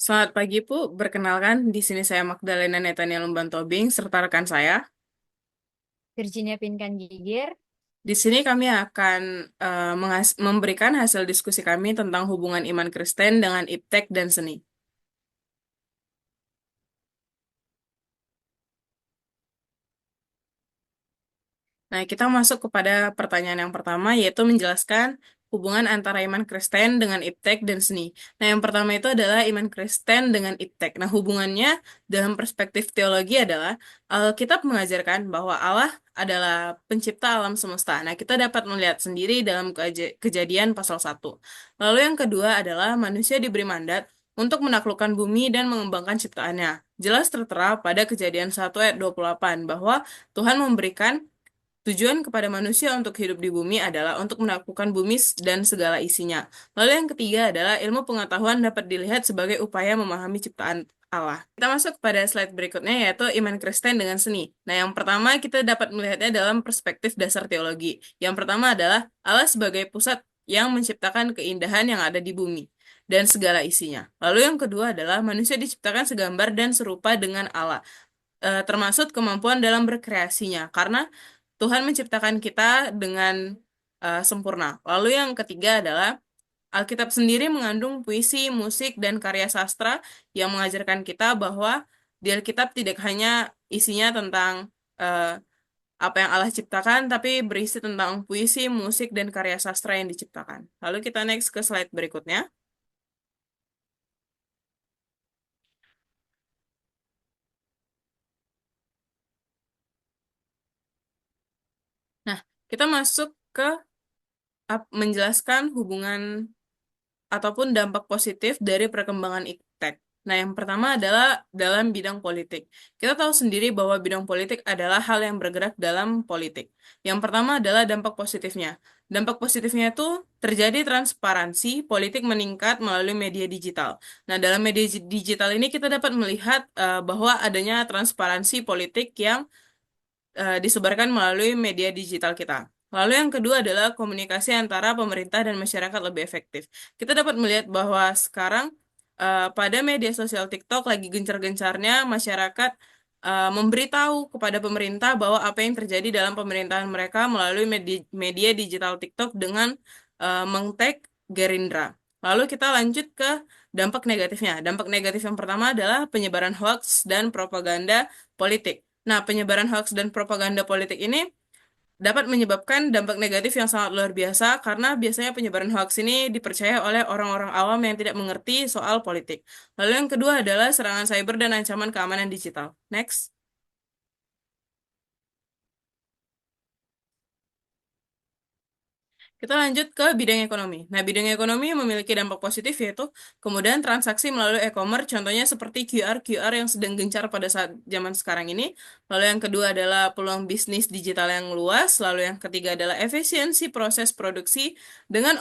Selamat pagi, Bu. Perkenalkan, di sini saya Magdalena Netania Lumban Tobing, serta rekan saya. Virginia Pinkan Gigir. Di sini kami akan memberikan hasil diskusi kami tentang hubungan iman Kristen dengan iptek dan seni. Nah, kita masuk kepada pertanyaan yang pertama, yaitu menjelaskan hubungan antara iman Kristen dengan iptek dan seni. Nah, yang pertama itu adalah iman Kristen dengan iptek. Nah, hubungannya dalam perspektif teologi adalah Alkitab mengajarkan bahwa Allah adalah pencipta alam semesta. Nah, kita dapat melihat sendiri dalam Kejadian pasal 1. Lalu yang kedua adalah manusia diberi mandat untuk menaklukkan bumi dan mengembangkan ciptaannya. Jelas tertera pada Kejadian 1 ayat 28 bahwa Tuhan memberikan tujuan kepada manusia untuk hidup di bumi adalah untuk menaklukkan bumi dan segala isinya. Lalu yang ketiga adalah ilmu pengetahuan dapat dilihat sebagai upaya memahami ciptaan Allah. Kita masuk kepada slide berikutnya, yaitu iman Kristen dengan seni. Nah, yang pertama kita dapat melihatnya dalam perspektif dasar teologi. Yang pertama adalah Allah sebagai pusat yang menciptakan keindahan yang ada di bumi dan segala isinya. Lalu yang kedua adalah manusia diciptakan segambar dan serupa dengan Allah, termasuk kemampuan dalam berkreasinya. Karena Tuhan menciptakan kita dengan sempurna. Lalu yang ketiga adalah Alkitab sendiri mengandung puisi, musik, dan karya sastra yang mengajarkan kita bahwa di Alkitab tidak hanya isinya tentang eh, apa yang Allah ciptakan, tapi berisi tentang puisi, musik, dan karya sastra yang diciptakan. Lalu kita next ke slide berikutnya. Nah, kita masuk ke menjelaskan hubungan ataupun dampak positif dari perkembangan iptek. Nah, yang pertama adalah dalam bidang politik. Kita tahu sendiri bahwa bidang politik adalah hal yang bergerak dalam politik. Yang pertama adalah dampak positifnya. Dampak positifnya itu terjadi transparansi politik meningkat melalui media digital. Nah, dalam media digital ini kita dapat melihat bahwa adanya transparansi politik yang disebarkan melalui media digital kita. Lalu yang kedua adalah komunikasi antara pemerintah dan masyarakat lebih efektif. Kita dapat melihat bahwa sekarang pada media sosial TikTok lagi gencar-gencarnya masyarakat memberitahu kepada pemerintah bahwa apa yang terjadi dalam pemerintahan mereka melalui media digital TikTok dengan meng-tag Gerindra. Lalu kita lanjut ke dampak negatifnya. Dampak negatif yang pertama adalah penyebaran hoax dan propaganda politik. Nah, penyebaran hoax dan propaganda politik ini dapat menyebabkan dampak negatif yang sangat luar biasa karena biasanya penyebaran hoax ini dipercaya oleh orang-orang awam yang tidak mengerti soal politik. Lalu yang kedua adalah serangan cyber dan ancaman keamanan digital. Next. Kita lanjut ke bidang ekonomi. Nah, bidang ekonomi yang memiliki dampak positif yaitu kemudahan transaksi melalui e-commerce, contohnya seperti QR yang sedang gencar pada saat zaman sekarang ini. Lalu yang kedua adalah peluang bisnis digital yang luas. Lalu yang ketiga adalah efisiensi proses produksi dengan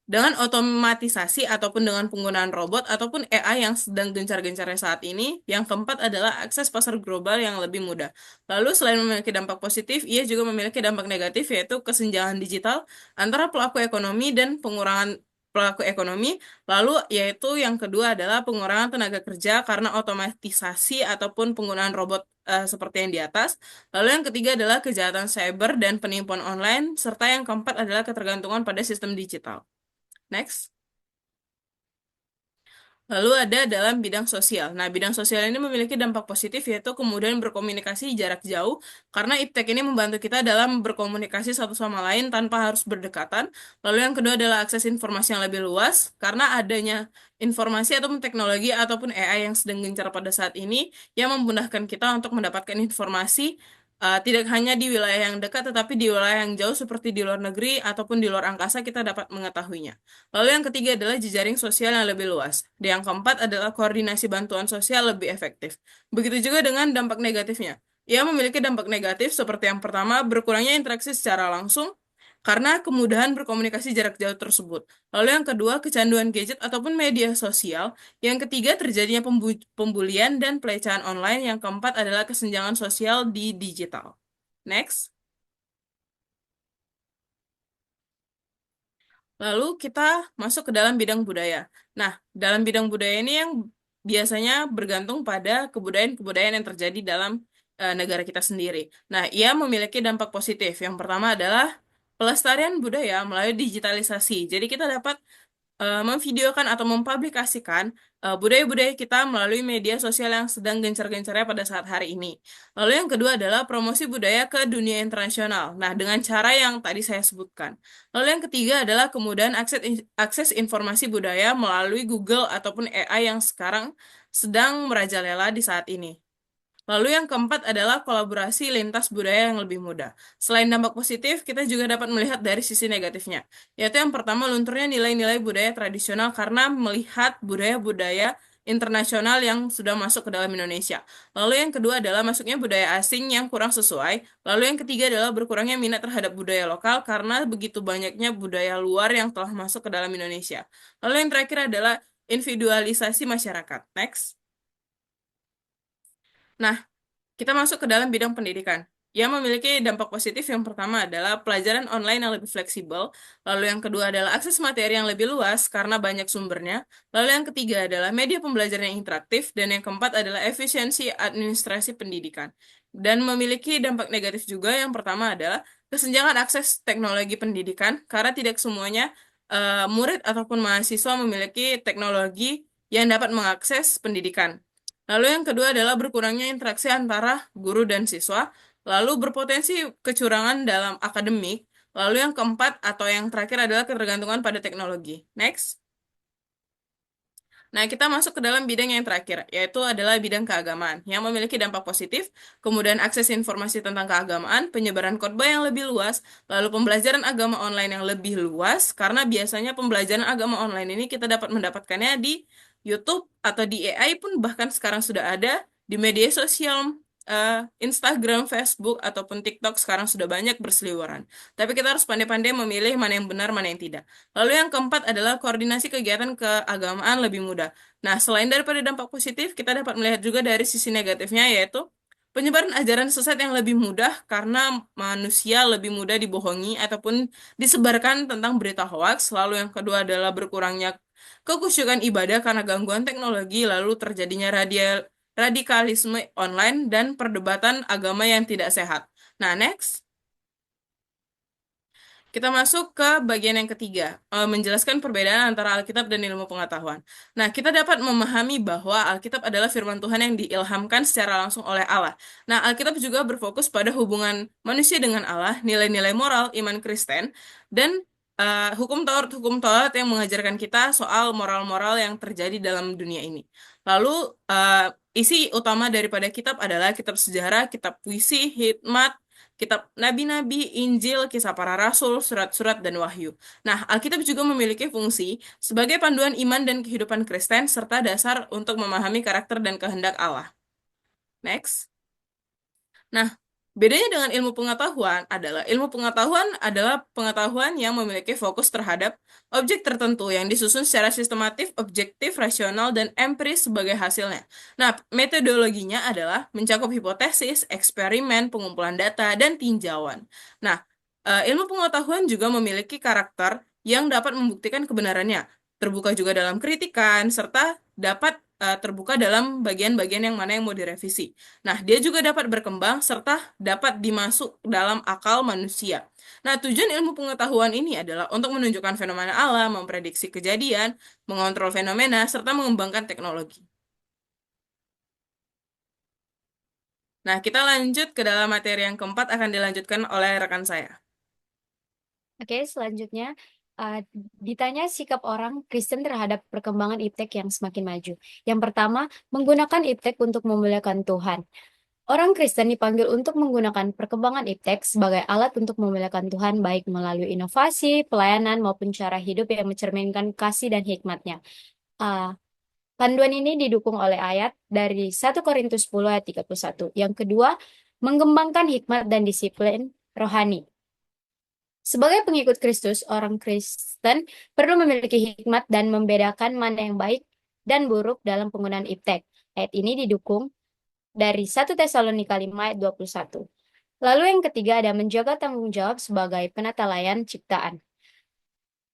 dengan otomatisasi ataupun dengan penggunaan robot ataupun AI yang sedang gencar-gencarnya saat ini. Yang keempat adalah akses pasar global yang lebih mudah. Lalu selain memiliki dampak positif, ia juga memiliki dampak negatif yaitu kesenjangan digital antara pelaku ekonomi dan pengurangan pelaku ekonomi. Lalu yaitu yang kedua adalah pengurangan tenaga kerja karena otomatisasi ataupun penggunaan robot seperti yang di atas. Lalu yang ketiga adalah kejahatan cyber dan penipuan online, serta yang keempat adalah ketergantungan pada sistem digital. Next. Lalu ada dalam bidang sosial. Nah, bidang sosial ini memiliki dampak positif yaitu kemudahan berkomunikasi jarak jauh karena iptek ini membantu kita dalam berkomunikasi satu sama lain tanpa harus berdekatan. Lalu yang kedua adalah akses informasi yang lebih luas karena adanya informasi ataupun teknologi ataupun AI yang sedang gencar pada saat ini yang memudahkan kita untuk mendapatkan informasi tidak hanya di wilayah yang dekat tetapi di wilayah yang jauh seperti di luar negeri ataupun di luar angkasa kita dapat mengetahuinya. Lalu yang ketiga adalah jejaring sosial yang lebih luas. Dan yang keempat adalah koordinasi bantuan sosial lebih efektif. Begitu juga dengan dampak negatifnya. Ia memiliki dampak negatif seperti yang pertama, berkurangnya interaksi secara langsung karena kemudahan berkomunikasi jarak jauh tersebut. Lalu yang kedua, kecanduan gadget ataupun media sosial. Yang ketiga, terjadinya pembulian dan pelecehan online. Yang keempat adalah kesenjangan sosial di digital. Next. Lalu kita masuk ke dalam bidang budaya. Nah, dalam bidang budaya ini yang biasanya bergantung pada kebudayaan-kebudayaan yang terjadi dalam negara kita sendiri. Nah, ia memiliki dampak positif. Yang pertama adalah pelestarian budaya melalui digitalisasi. Jadi kita dapat memvideokan atau mempublikasikan budaya-budaya kita melalui media sosial yang sedang gencar-gencarnya pada saat hari ini. Lalu yang kedua adalah promosi budaya ke dunia internasional. Nah, dengan cara yang tadi saya sebutkan. Lalu yang ketiga adalah kemudahan akses informasi budaya melalui Google ataupun AI yang sekarang sedang merajalela di saat ini. Lalu yang keempat adalah kolaborasi lintas budaya yang lebih mudah. Selain dampak positif, kita juga dapat melihat dari sisi negatifnya, yaitu yang pertama lunturnya nilai-nilai budaya tradisional karena melihat budaya-budaya internasional yang sudah masuk ke dalam Indonesia. Lalu yang kedua adalah masuknya budaya asing yang kurang sesuai. Lalu yang ketiga adalah berkurangnya minat terhadap budaya lokal karena begitu banyaknya budaya luar yang telah masuk ke dalam Indonesia. Lalu yang terakhir adalah individualisasi masyarakat. Next. Nah, kita masuk ke dalam bidang pendidikan. Yang memiliki dampak positif yang pertama adalah pelajaran online yang lebih fleksibel, lalu yang kedua adalah akses materi yang lebih luas karena banyak sumbernya, lalu yang ketiga adalah media pembelajaran yang interaktif, dan yang keempat adalah efisiensi administrasi pendidikan. Dan memiliki dampak negatif juga, yang pertama adalah kesenjangan akses teknologi pendidikan, karena tidak semuanya murid ataupun mahasiswa memiliki teknologi yang dapat mengakses pendidikan. Lalu yang kedua adalah berkurangnya interaksi antara guru dan siswa, lalu berpotensi kecurangan dalam akademik, lalu yang keempat atau yang terakhir adalah ketergantungan pada teknologi. Next. Nah, kita masuk ke dalam bidang yang terakhir, yaitu adalah bidang keagamaan, yang memiliki dampak positif, kemudian akses informasi tentang keagamaan, penyebaran khotbah yang lebih luas, lalu pembelajaran agama online yang lebih luas, karena biasanya pembelajaran agama online ini kita dapat mendapatkannya di YouTube atau di AI pun bahkan sekarang sudah ada, di media sosial, Instagram, Facebook, ataupun TikTok sekarang sudah banyak berseliweran. Tapi kita harus pandai-pandai memilih mana yang benar, mana yang tidak. Lalu yang keempat adalah koordinasi kegiatan keagamaan lebih mudah. Nah, selain daripada dampak positif, kita dapat melihat juga dari sisi negatifnya, yaitu penyebaran ajaran sesat yang lebih mudah karena manusia lebih mudah dibohongi ataupun disebarkan tentang berita hoaks. Lalu yang kedua adalah berkurangnya kekusyukan ibadah karena gangguan teknologi, lalu terjadinya radikalisme online dan perdebatan agama yang tidak sehat. Nah, next. Kita masuk ke bagian yang ketiga, menjelaskan perbedaan antara Alkitab dan ilmu pengetahuan. Nah, kita dapat memahami bahwa Alkitab adalah firman Tuhan yang diilhamkan secara langsung oleh Allah. Nah, Alkitab juga berfokus pada hubungan manusia dengan Allah, nilai-nilai moral, iman Kristen, dan hukum Taurat yang mengajarkan kita soal moral-moral yang terjadi dalam dunia ini. Lalu, isi utama daripada kitab adalah kitab sejarah, kitab puisi, hikmat, kitab nabi-nabi, Injil, kisah para rasul, surat-surat, dan wahyu. Nah, Alkitab juga memiliki fungsi sebagai panduan iman dan kehidupan Kristen, serta dasar untuk memahami karakter dan kehendak Allah. Next. Nah, bedanya dengan ilmu pengetahuan adalah pengetahuan yang memiliki fokus terhadap objek tertentu yang disusun secara sistematif, objektif, rasional, dan empiris sebagai hasilnya. Nah, metodologinya adalah mencakup hipotesis, eksperimen, pengumpulan data, dan tinjauan. Nah, ilmu pengetahuan juga memiliki karakter yang dapat membuktikan kebenarannya, terbuka juga dalam kritikan, serta dapat terbuka dalam bagian-bagian yang mana yang mau direvisi. Nah, dia juga dapat berkembang serta dapat dimasuk dalam akal manusia. Nah, tujuan ilmu pengetahuan ini adalah untuk menunjukkan fenomena alam, memprediksi kejadian, mengontrol fenomena, serta mengembangkan teknologi. Nah, kita lanjut ke dalam materi yang keempat akan dilanjutkan oleh rekan saya. Oke, selanjutnya ditanya sikap orang Kristen terhadap perkembangan iptek yang semakin maju. Yang pertama, menggunakan iptek untuk memuliakan Tuhan. Orang Kristen dipanggil untuk menggunakan perkembangan iptek sebagai alat untuk memuliakan Tuhan, baik melalui inovasi, pelayanan, maupun cara hidup yang mencerminkan kasih dan hikmatnya. Ah, Panduan ini didukung oleh ayat dari 1 Korintus 10 ayat 31. Yang kedua, mengembangkan hikmat dan disiplin rohani. Sebagai pengikut Kristus, orang Kristen perlu memiliki hikmat dan membedakan mana yang baik dan buruk dalam penggunaan iptek. Ayat ini didukung dari 1 Tesalonika 5 ayat 21. Lalu yang ketiga ada menjaga tanggung jawab sebagai penata layan ciptaan.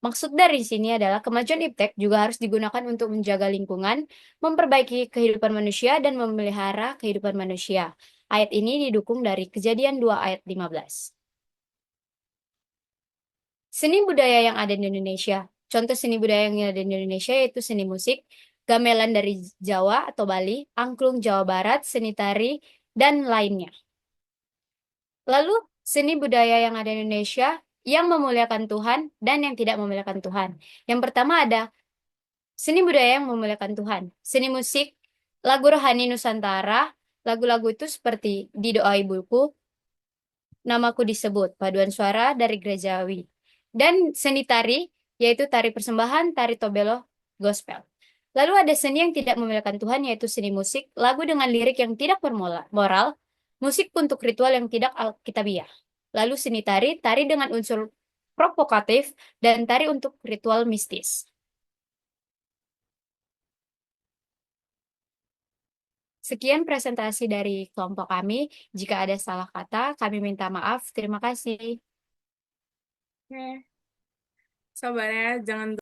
Maksud dari sini adalah kemajuan iptek juga harus digunakan untuk menjaga lingkungan, memperbaiki kehidupan manusia, dan memelihara kehidupan manusia. Ayat ini didukung dari Kejadian 2 ayat 15. Seni budaya yang ada di Indonesia. Contoh seni budaya yang ada di Indonesia yaitu seni musik, gamelan dari Jawa atau Bali, angklung Jawa Barat, seni tari, dan lainnya. Lalu, seni budaya yang ada di Indonesia yang memuliakan Tuhan dan yang tidak memuliakan Tuhan. Yang pertama ada seni budaya yang memuliakan Tuhan. Seni musik, lagu rohani Nusantara, lagu-lagu itu seperti Di Doa Ibuku, Namaku Disebut, paduan suara dari gerejawi. Dan seni tari, yaitu tari persembahan, tari tobelo, gospel. Lalu ada seni yang tidak memuliakan Tuhan, yaitu seni musik, lagu dengan lirik yang tidak bermoral, musik untuk ritual yang tidak alkitabiah. Lalu seni tari, tari dengan unsur provokatif, dan tari untuk ritual mistis. Sekian presentasi dari kelompok kami. Jika ada salah kata, kami minta maaf. Terima kasih. Oke, sabar ya, jangan